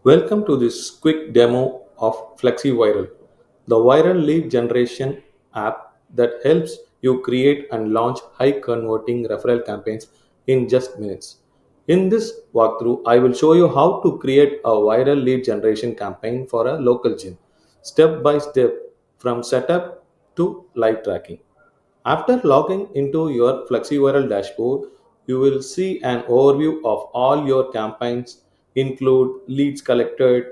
Welcome to this quick demo of Flexi Viral, the viral lead generation app that helps you create and launch high converting referral campaigns in just minutes. In this walkthrough, I will show you how to create a viral lead generation campaign for a local gym, step by step from setup to live tracking. After logging into your FlexiViral dashboard, you will see an overview of all your campaigns, include leads collected,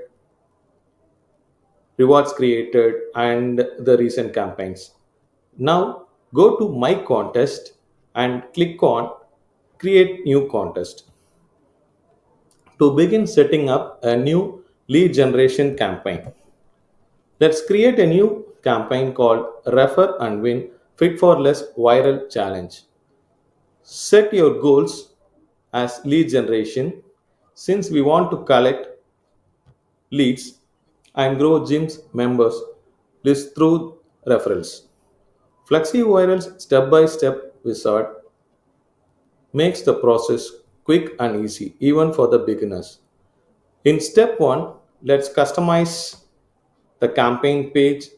rewards created, and the recent campaigns. Now go to My Contest and click on Create New Contest to begin setting up a new lead generation campaign. Let's create a new campaign called Refer and Win Fit for Less Viral Challenge. Set your goals as lead generation since we want to collect leads and grow gyms members list through referrals. FlexiViral's step-by-step wizard makes the process quick and easy even for the beginners. In step 1, let's customize the campaign page,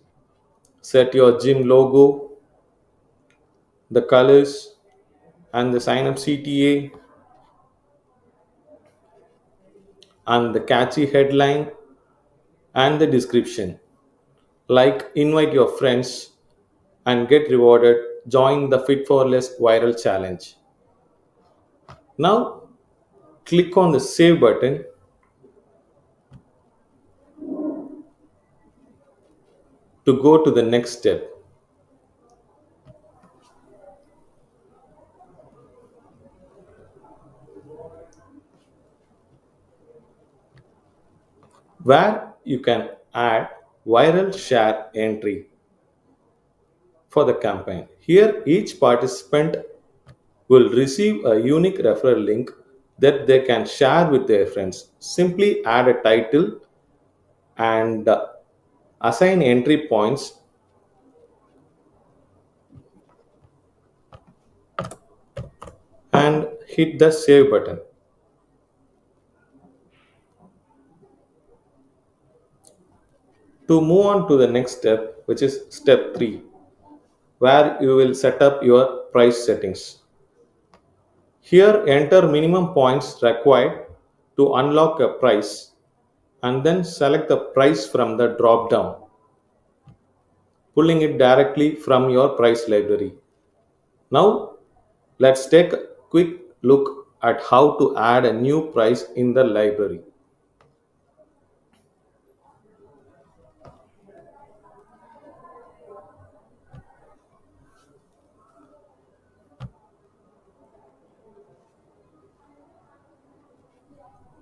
set your gym logo, the colors and the sign up CTA and the catchy headline and the description like invite your friends and get rewarded, join the Fit for Less viral challenge. Now click on the save button to go to the next step where you can add viral share entry for the campaign. Here each participant will receive a unique referral link that they can share with their friends. Simply add a title and assign entry points and hit the save button. To move on to the next step, which is step 3, where you will set up your price settings. Here, enter minimum points required to unlock a price and then select the price from the drop down, pulling it directly from your price library. Now, let's take a quick look at how to add a new price in the library.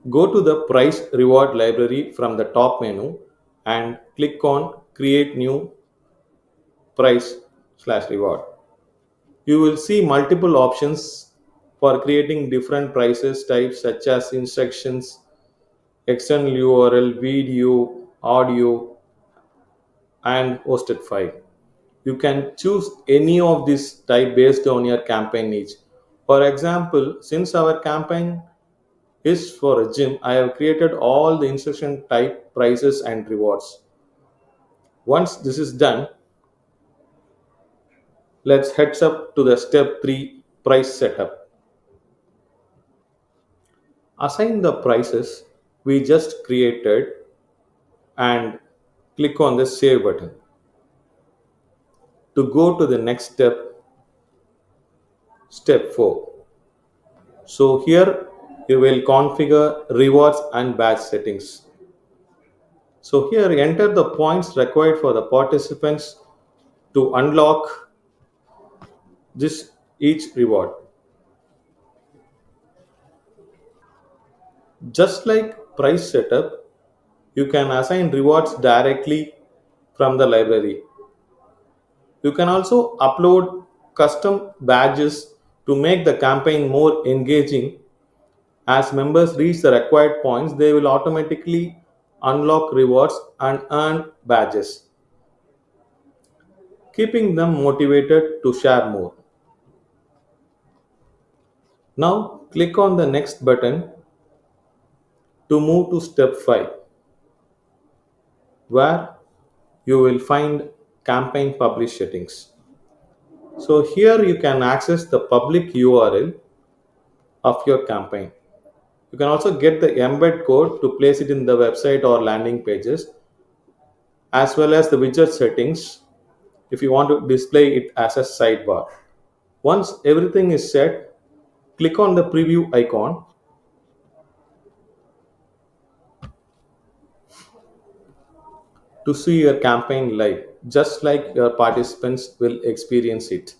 Go to the price reward library from the top menu and click on create new price slash reward. You will see multiple options for creating different prices types such as instructions, external URL, video, audio, and hosted file. You can choose any of these type based on your campaign needs. For example, since our campaign is for a gym, I have created all the instruction type, prices, and rewards. Once this is done, let's heads up to the step 3 price setup. Assign the prices we just created and click on the save button. To go to the next step, step 4. So here you will configure rewards and badge settings. So here enter the points required for the participants to unlock this each reward. Just like price setup, you can assign rewards directly from the library. You can also upload custom badges to make the campaign more engaging. As members reach the required points, they will automatically unlock rewards and earn badges, keeping them motivated to share more. Now, click on the next button To move to step 5, where you will find campaign publish settings. So here you can access the public URL of your campaign. You can also get the embed code to place it in the website or landing pages, as well as the widget settings if you want to display it as a sidebar. Once everything is set, click on the preview icon to see your campaign live, just like your participants will experience it.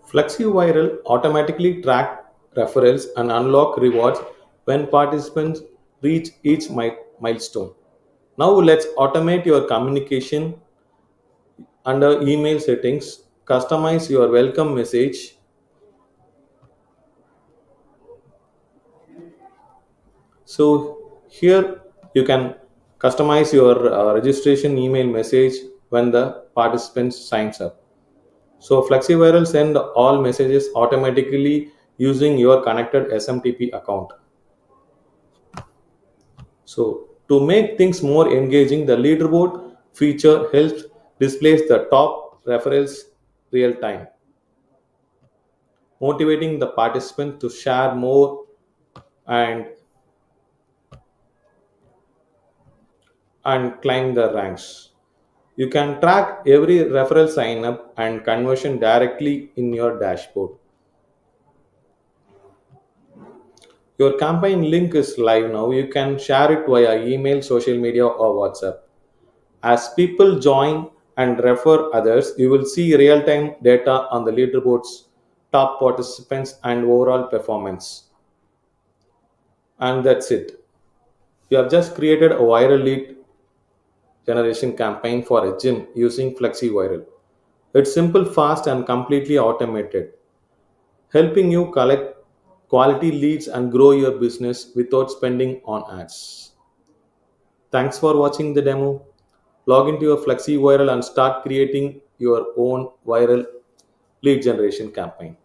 Flexi Viral automatically track referrals and unlock rewards when participants reach each milestone. Now let's automate your communication under email settings. Customize your welcome message. So here you can customize your registration email message when the participant signs up. So FlexiViral send all messages automatically using your connected SMTP account. So to make things more engaging, the leaderboard feature helps displays the top referrals real time, motivating the participant to share more and climb the ranks. You can track every referral sign up and conversion directly in your dashboard. Your campaign link is live now. You can share it via email, social media, or WhatsApp. As people join and refer others, you will see real time data on the leaderboards, top participants, and overall performance. And that's it. You have just created a viral lead generation campaign for a gym using Flexi Viral. It's simple, fast, and completely automated, helping you collect quality leads and grow your business without spending on ads. Thanks for watching the demo. Log into your Flexi Viral and start creating your own viral lead generation campaign.